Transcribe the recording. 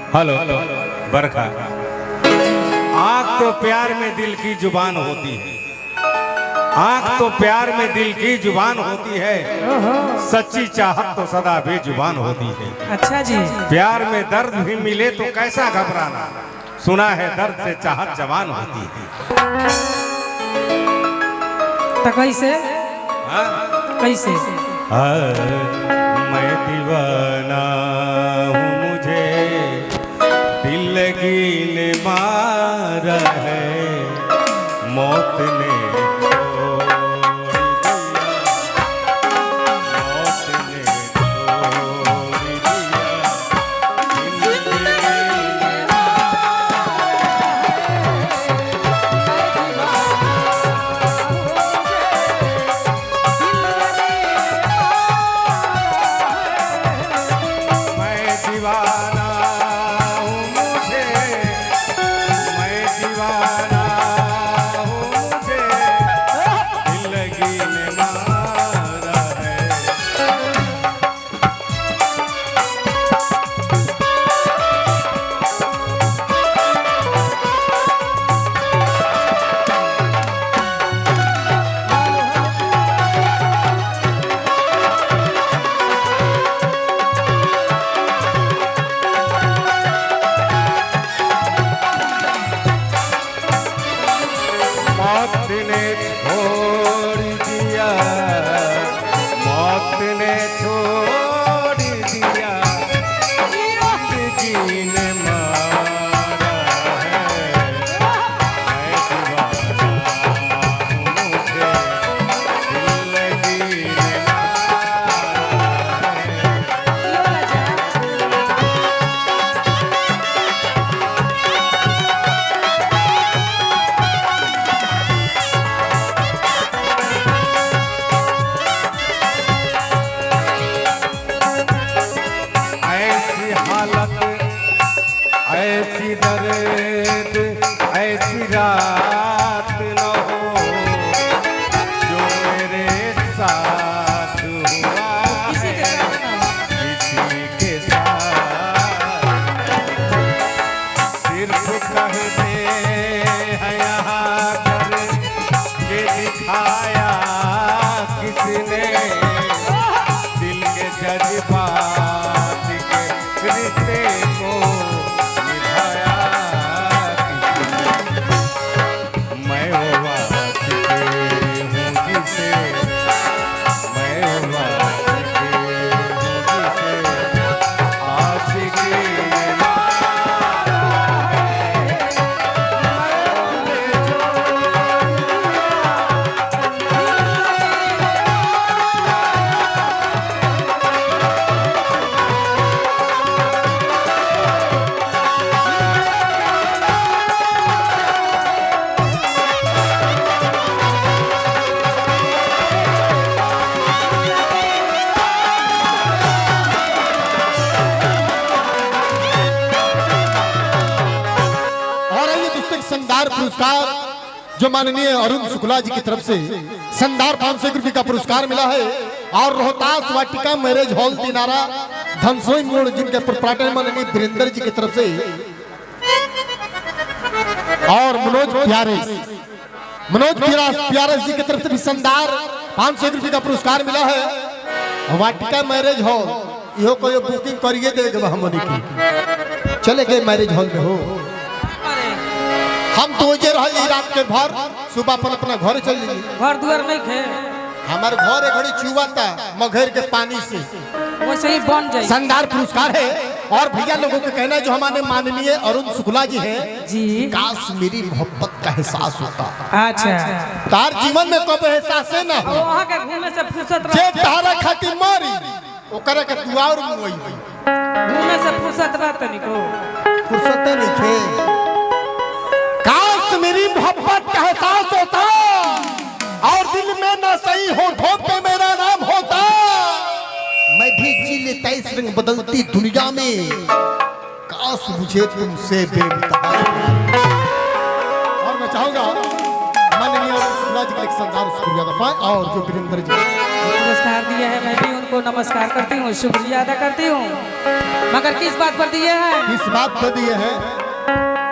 Hello बरखा। आँख तो प्यार में दिल की जुबान होती है, आँख तो प्यार में दिल की जुबान होती है, सच्ची चाहत तो सदा बेजुबान होती है। अच्छा जी। प्यार में दर्द भी मिले तो कैसा घबराना, सुना है दर्द से चाहत जवान होती है। तो कैसे कैसे? मैं दीवाना हूँ, मुझे दिल लगी ने मारा है, मौत ने ऐसी दर्द ऐसी रात न हो जो मेरे साथ हुआ है किसी के साथ। सिर्फ कहते हैं यहाँ कर के दिखाया किसने, दिल के जज्बात के रिश्ते को शानदार पुरस्कार जो माननीय अरुण शुक्ला जी की तरफ से शानदार 500 रुपये का पुरस्कार मिला है। और रोहतास वाटिका मैरिज हॉल दिनारा धनसोई मोड़ जिनके प्रोप्राइटर माननीय वीरेंद्र जी की तरफ से, और मनोज प्यारे जी की तरफ से भी शानदार 500 रुपये का पुरस्कार मिला है। वाटिका मैरिज हॉल यो कोई बुकिंग करिए देगा हमनी की, चले गए मैरिज हॉल में हो हम तो जे रही रात के भर, सुबह पर अपना घर चल जाइए। घर दुआर नहीं खे, हमारे घर एक घड़ी चुआता मघेर के पानी से, वैसे ही बन जाए। शानदार पुरस्कार है। और भैया लोगों का कहना है जो हमारे माननीय अरुण शुक्ला जी हैं जी, काश मेरी मोहब्बत का एहसास होता। अच्छा, तार जीवन में कब एहसास है ना हो, वहां के घूमने से फुर्सत जे तारा खातिर मारी ओकरा के तू और मुई, घूमने से फुर्सत रहत निको, फुर्सत नहीं थे। काश मेरी मोहब्बत का एहसास होता और दिल में न सही होठों पे मेरा नाम होता, मैं भी जी लेता इस रंग बदलती दुनिया में, काश मुझे तुमसे बेइंतहा। और मैं चाहूंगा माननीय शुक्ला जी का एक शानदार शुक्रिया दफा और जो वीरेंद्र जी पुरस्कार दिया है मैं भी उनको नमस्कार करती हूँ, शुक्रिया अदा करती हूँ। मगर किस बात पर दिए हैं? किस बात पर दिए हैं?